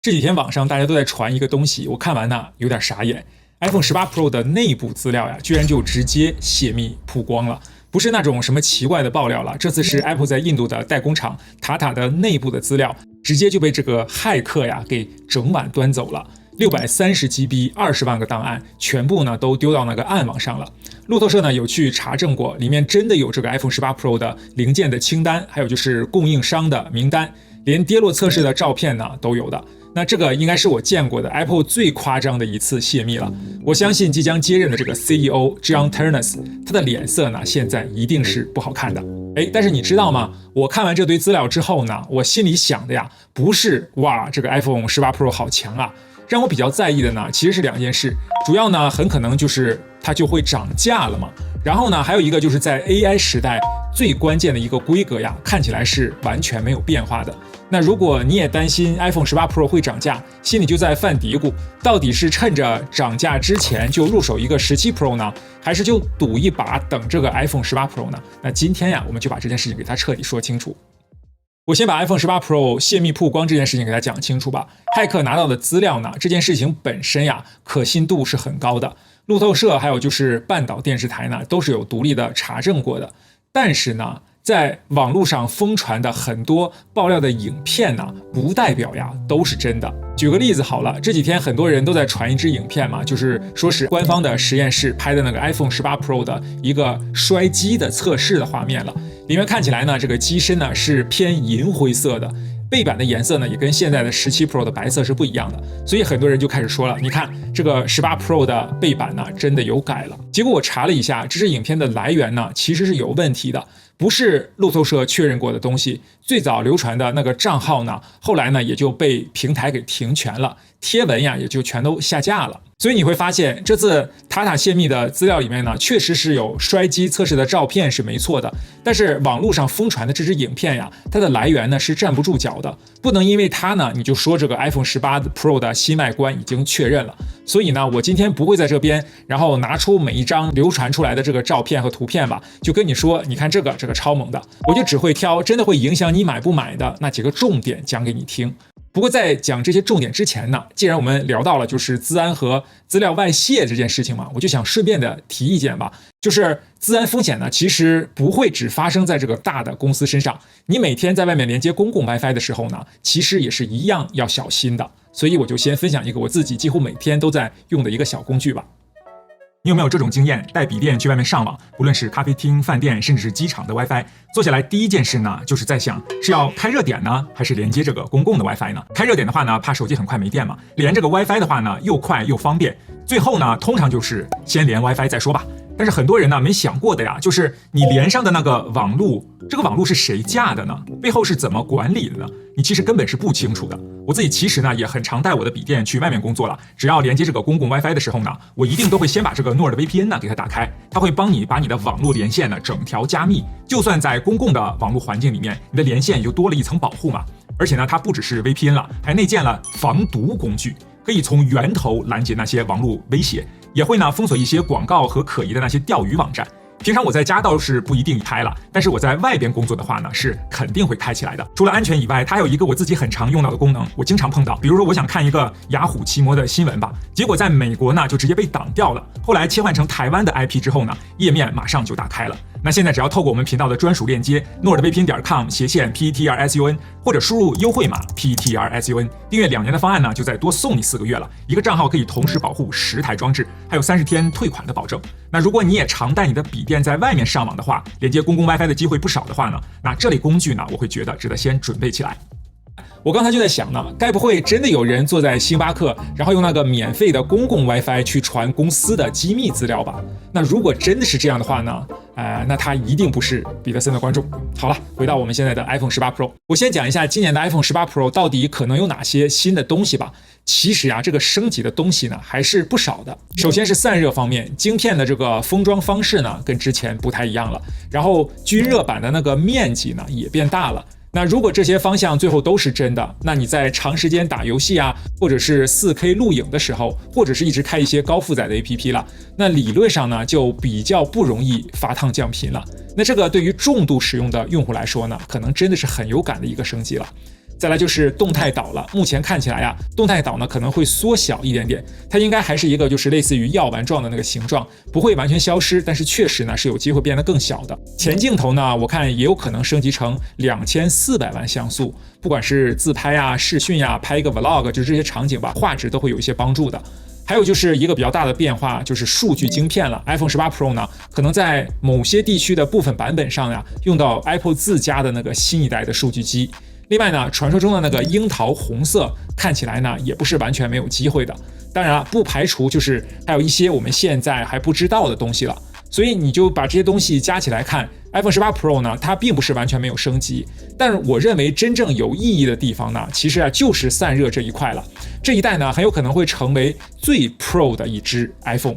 這幾天網上大家都在傳一個東西，我看完呢有點傻眼。iPhone 18 Pro 的內部資料呀，居然就直接泄密曝光了，不是那種什麼奇怪的爆料了，這次是 Apple 在印度的代工厂塔塔的內部的資料，直接就被這個駭客呀給整晚端走了。630GB 20萬個檔案，全部呢都丟到那個暗網上了。路透社呢有去查證過，裡面真的有這個 iPhone 18 Pro 的零件的清單，還有就是供應商的名单，連跌落測試的照片呢都有的。那這個應該是我見過的 Apple 最誇張的一次泄密了。我相信即將接任的這個 CEO John Ternus， 他的臉色呢現在一定是不好看的。但是你知道嗎？我看完这堆資料之後呢，我心裡想的呀，不是哇這個 iPhone 18 Pro 好強啊。讓我比較在意的呢，其實是兩件事，主要呢很可能就是它就會漲價了嘛。然後呢，還有一個就是在 AI 時代最關鍵的一個規格呀，看起來是完全沒有變化的。那如果你也擔心 iPhone 18 Pro 會漲價，心裡就在犯嘀咕，到底是趁着漲價之前就入手一個17 Pro 呢，還是就賭一把等這個 iPhone 18 Pro 呢？那今天呀，我們就把這件事情給它徹底說清楚。我先把 iPhone 18 Pro 泄密曝光這件事情給它講清楚吧。駭客拿到的資料呢，這件事情本身呀，可信度是很高的。路透社還有就是半島電視台呢，都是有獨立的查證過的。但是呢，在網絡上瘋傳的很多爆料的影片呢，不代表呀都是真的。舉個例子好了，這幾天很多人都在傳一支影片嘛，就是說是官方的實驗室拍的那個 iPhone 18 Pro 的一個摔機的測試的畫面了。裡面看起來呢，這個機身呢是偏銀灰色的，背板的顏色呢也跟現在的17 Pro 的白色是不一樣的，所以很多人就開始說了，你看這個18 Pro 的背板呢真的有改了。結果我查了一下，這支影片的來源呢其實是有問題的，不是路透社確認過的東西。最早流傳的那個賬號呢，後來呢也就被平台給停權了，貼文呀也就全都下架了。所以你會發現，這次塔塔泄密的資料裡面呢，確實是有摔機測試的照片是沒錯的，但是網絡上瘋傳的這支影片呀，它的來源呢是站不住腳的，不能因為它呢你就說這個 iPhone 18 Pro 的新外觀已經確認了。所以呢，我今天不會在這邊，然後拿出每一張流傳出來的這個照片和圖片吧，就跟你說，你看這個超猛的，我就只會挑真的會影響你買不買的那幾個重點講給你聽。不過在講這些重點之前呢，既然我們聊到了就是資安和資料外洩這件事情嘛，我就想順便的提意見吧，就是資安風險呢，其實不會只發生在這個大的公司身上，你每天在外面連接公共 WiFi 的時候呢，其實也是一樣要小心的。所以我就先分享一個我自己幾乎每天都在用的一個小工具吧。你有沒有這種經驗，帶筆電去外面上網，不論是咖啡廳、飯店，甚至是機場的 WiFi， 坐下來第一件事呢，就是在想是要開熱點呢，還是連接這個公共的 WiFi 呢？開熱點的話呢，怕手機很快沒電嘛，連這個 WiFi 的話呢，又快又方便。最後呢，通常就是先連 WiFi 再說吧。但是很多人呢沒想過的呀，就是你連上的那個網路，這個網路是誰架的呢？背後是怎麼管理的呢？你其實根本是不清楚的。我自己其實呢也很常帶我的筆電去外面工作了，只要连接這個公共 WiFi 的時候呢，我一定都會先把這個 NordVPN 呢給它打開，它會幫你把你的網絡連線呢整條加密，就算在公共的網絡環境裡面，你的連線也就多了一層保護嘛。而且呢，它不只是 VPN 了，還內建了防毒工具，可以從源頭攔截那些網絡威脅，也會呢封鎖一些廣告和可疑的那些釣魚網站。平常我在家倒是不一定開了，但是我在外邊工作的話呢，是肯定會開起來的。除了安全以外，它還有一個我自己很常用到的功能，我經常碰到。比如說我想看一個雅虎奇摩的新聞吧，結果在美國呢就直接被擋掉了。後來切換成台灣的 IP 之後呢，頁面馬上就打開了。那現在只要透過我們頻道的專屬鏈接 nordvpn.com/PETRSUN 或者輸入優惠碼 PETRSUN， 訂閱2年的方案呢，就再多送你4個月了。一個賬號可以同時保護10台裝置，還有30天退款的保證。那如果你也常帶你的筆電在外面上網的話，連接公共 WiFi 的機會不少的話呢，那這類工具呢，我會覺得值得先準備起來。我剛才就在想呢，該不會真的有人坐在星巴克，然後用那個免費的公共 WiFi 去傳公司的機密資料吧？那如果真的是這樣的話呢，那他一定不是彼得森的觀眾。好了，回到我們現在的 iPhone 18 Pro， 我先講一下今年的 iPhone 18 Pro 到底可能有哪些新的東西吧。其實啊，這個升級的東西呢還是不少的。首先是散熱方面，晶片的這個封裝方式呢跟之前不太一樣了，然後均熱板的那個面積呢也變大了。那如果這些方向最後都是真的，那你在長時間打遊戲啊，或者是 4K 錄影的時候，或者是一直開一些高負載的 APP 了，那理論上呢就比較不容易發燙降頻了。那這個對於重度使用的用戶來說呢，可能真的是很有感的一個升級了。再來就是动態島了，目前看起來呀，动態島呢可能會縮小一點點，它應該還是一個就是類似於藥丸狀的那個形狀，不會完全消失，但是確實呢是有機會變得更小的。前鏡頭呢，我看也有可能升級成2400萬像素，不管是自拍呀、視訊呀、拍一個 vlog， 就是這些場景吧，畫質都會有一些幫助的。還有就是一個比較大的變化，就是數據晶片了。iPhone 18 Pro 呢，可能在某些地區的部分版本上呀，用到 Apple 自家的那個新一代的數據機。另外呢，傳說中的那個櫻桃紅色看起來呢，也不是完全沒有機會的。當然了，不排除就是還有一些我們現在還不知道的東西了。所以你就把這些東西加起來看 ，iPhone 18 Pro 呢，它並不是完全沒有升級，但是我認為真正有意義的地方呢，其實啊就是散熱這一塊了。這一代呢，很有可能會成為最 Pro 的一支 iPhone。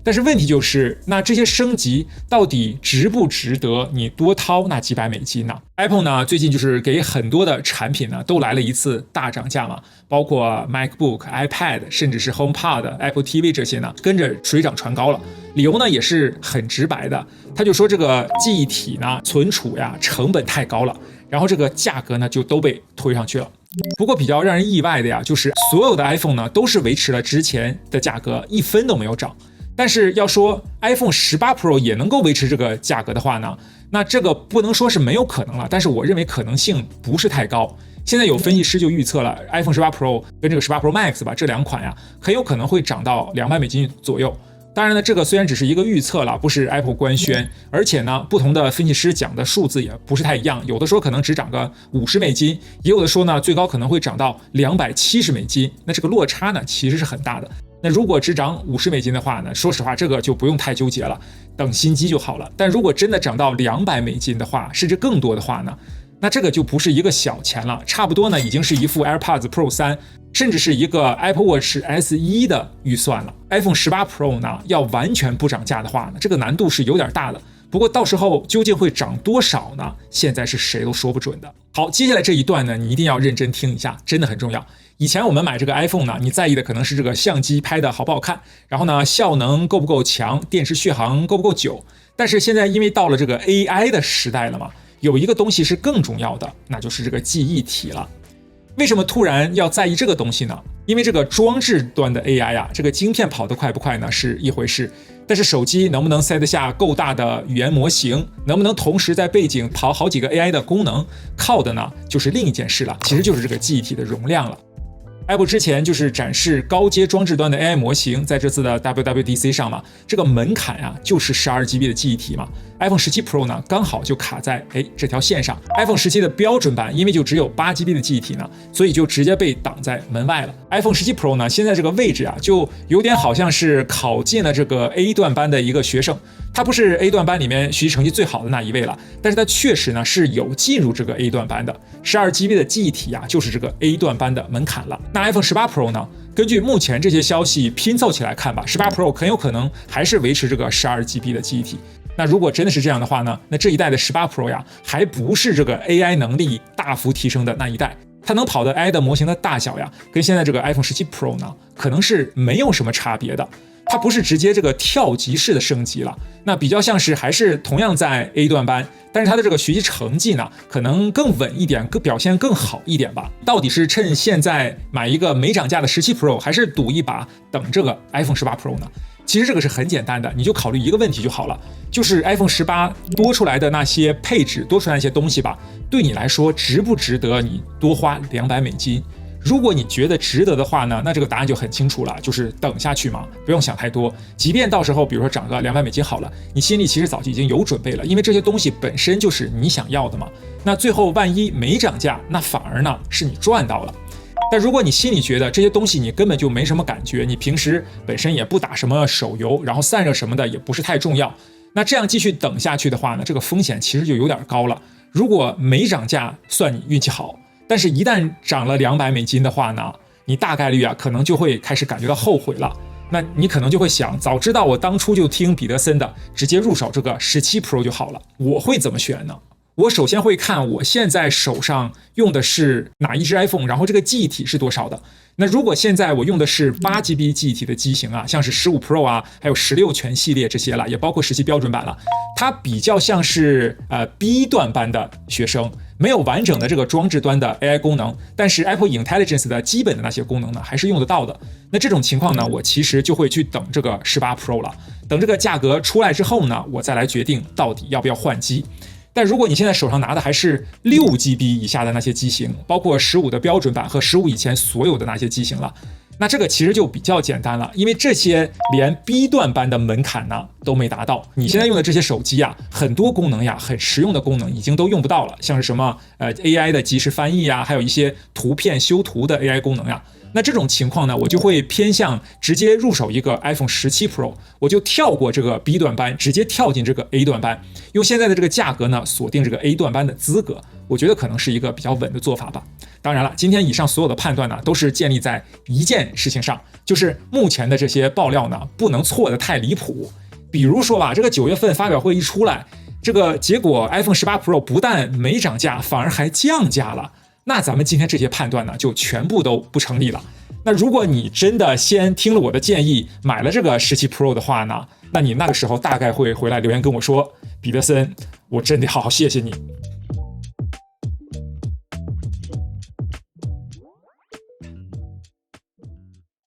但是問題就是，那這些升級到底值不值得你多掏那幾百美金呢 ？Apple 呢最近就是給很多的產品呢都来了一次大漲價嘛，包括 MacBook、iPad， 甚至是 HomePod、Apple TV 這些呢跟着水涨船高了。理由呢也是很直白的，他就說這個記憶體呢存儲呀成本太高了，然後這個價格呢就都被推上去了。不過比較讓人意外的呀，就是所有的 iPhone 呢都是維持了之前的價格，一分都沒有漲。但是要說 iPhone 18 Pro 也能夠維持這個價格的話呢，那這個不能說是沒有可能了，但是我認為可能性不是太高。現在有分析師就預測了 iPhone 18 Pro 跟這個18 Pro Max 吧，這兩款呀很有可能會漲到200美金左右。當然呢，這個雖然只是一個預測了，不是 Apple 官宣，而且呢，不同的分析師講的數字也不是太一樣，有的說可能只漲個50美金，也有的說呢最高可能會漲到270美金，那這個落差呢其實是很大的。那如果只漲50美金的話呢，說實話這個就不用太糾結了，等新機就好了。但如果真的漲到200美金的話，甚至更多的話呢，那這個就不是一个小錢了，差不多呢已經是一副 AirPods Pro 3，甚至是一個 Apple Watch SE 的預算了。iPhone 18 Pro 呢要完全不漲價的話呢，這個難度是有點大的。不過到時候究竟會漲多少呢？現在是誰都說不準的。好，接下來這一段呢，你一定要認真聽一下，真的很重要。以前我們買這個 iPhone 呢，你在意的可能是這個相機拍的好不好看，然後呢效能夠不夠強，電池續航夠不夠久。但是現在因為到了這個 AI 的時代了嘛，有一個東西是更重要的，那就是這個記憶體了。為什麼突然要在意這個東西呢？因為這個裝置端的 AI 啊，這個晶片跑得快不快呢是一回事，但是手機能不能塞得下夠大的語言模型，能不能同時在背景跑好幾個 AI 的功能，靠的呢就是另一件事了，其實就是這個記憶體的容量了。Apple 之前就是展示高階裝置端的 AI 模型，在這次的 WWDC 上嘛，這個門檻啊就是12GB 的記憶體嘛。iPhone 17 Pro 呢剛好就卡在這條線上。iPhone 17的標準版因為就只有8GB 的記憶體呢，所以就直接被擋在門外了。iPhone 17 Pro 呢現在這個位置啊，就有點好像是考進了這個 A 段班的一個學生。他不是 A 段班裡面學習成績最好的那一位了，但是他確實呢是有進入這個 A 段班的。12GB 的記憶體啊，就是這個 A 段班的門檻了。那 iPhone 18 Pro 呢？根據目前這些消息拼湊起來看吧，18 Pro 很有可能還是維持這個12GB 的記憶體。那如果真的是這樣的話呢，那這一代的18 Pro 呀，還不是這個 AI 能力大幅提升的那一代。它能跑的 AI 的模型的大小呀，跟現在這個 iPhone 17 Pro 呢，可能是沒有什麼差別的。它不是直接這個跳級式的升級了，那比較像是還是同樣在 A 段班，但是它的這個學習成績呢，可能更穩一點，表現更好一點吧。到底是趁現在買一個沒漲價的17 Pro，還是賭一把等這個 iPhone 18 Pro 呢？其實這個是很簡單的，你就考慮一個問題就好了，就是 iPhone 18多出來的那些配置，多出來那些東西吧，對你來說值不值得你多花200美金？如果你覺得值得的話呢，那這個答案就很清楚了，就是等下去嘛，不用想太多。即便到時候比如說漲個200美金好了，你心裡其實早就已經有準備了，因為這些東西本身就是你想要的嘛。那最後萬一沒漲價，那反而呢是你賺到了。但如果你心裡覺得這些東西你根本就沒什麼感覺，你平時本身也不打什麼手遊，然後散熱什麼的也不是太重要，那這樣繼續等下去的話呢，這個風險其實就有點高了。如果沒漲價，算你運氣好。但是，一旦漲了200美金的話呢，你大概率啊，可能就會開始感覺到後悔了。那你可能就會想，早知道我當初就聽彼得森的，直接入手這個17 Pro 就好了。我會怎麼選呢？我首先會看我現在手上用的是哪一支 iPhone， 然後這個記憶體是多少的。那如果現在我用的是8GB 記憶體的機型啊，像是15 Pro 啊，還有16全系列這些了，也包括17標準版了，它比較像是B 段班的學生，沒有完整的這個裝置端的 AI 功能，但是 Apple Intelligence 的基本的那些功能呢，還是用得到的。那這種情況呢，我其實就會去等這個18 Pro 了，等這個價格出來之後呢，我再來決定到底要不要換機。但如果你現在手上拿的還是6GB 以下的那些機型，包括15的標準版和15以前所有的那些机型了，那這個其實就比較簡單了，因為這些連 B 段班的门檻呢都沒達到。你現在用的這些手機啊，很多功能呀，很實用的功能已經都用不到了，像是什麼AI 的即時翻譯呀，還有一些圖片修圖的 AI 功能呀。那這種情況呢，我就会偏向直接入手一個 iPhone 17 Pro， 我就跳過這個 B 段班，直接跳進這個 A 段班，用現在的這個價格呢，鎖定這個 A 段班的資格，我覺得可能是一個比較穩的做法吧。當然了，今天以上所有的判断呢，都是建立在一件事情上，就是目前的這些爆料呢，不能錯得太離譜。比如說吧，這個9月份發表會一出來，這個結果 iPhone 18 Pro 不但沒漲價，反而還降價了。那咱們今天這些判斷呢，就全部都不成立了。那如果你真的先聽了我的建議，買了這個17 Pro 的話呢，那你那個時候大概會回來留言跟我說，彼得森，我真得好好謝謝你。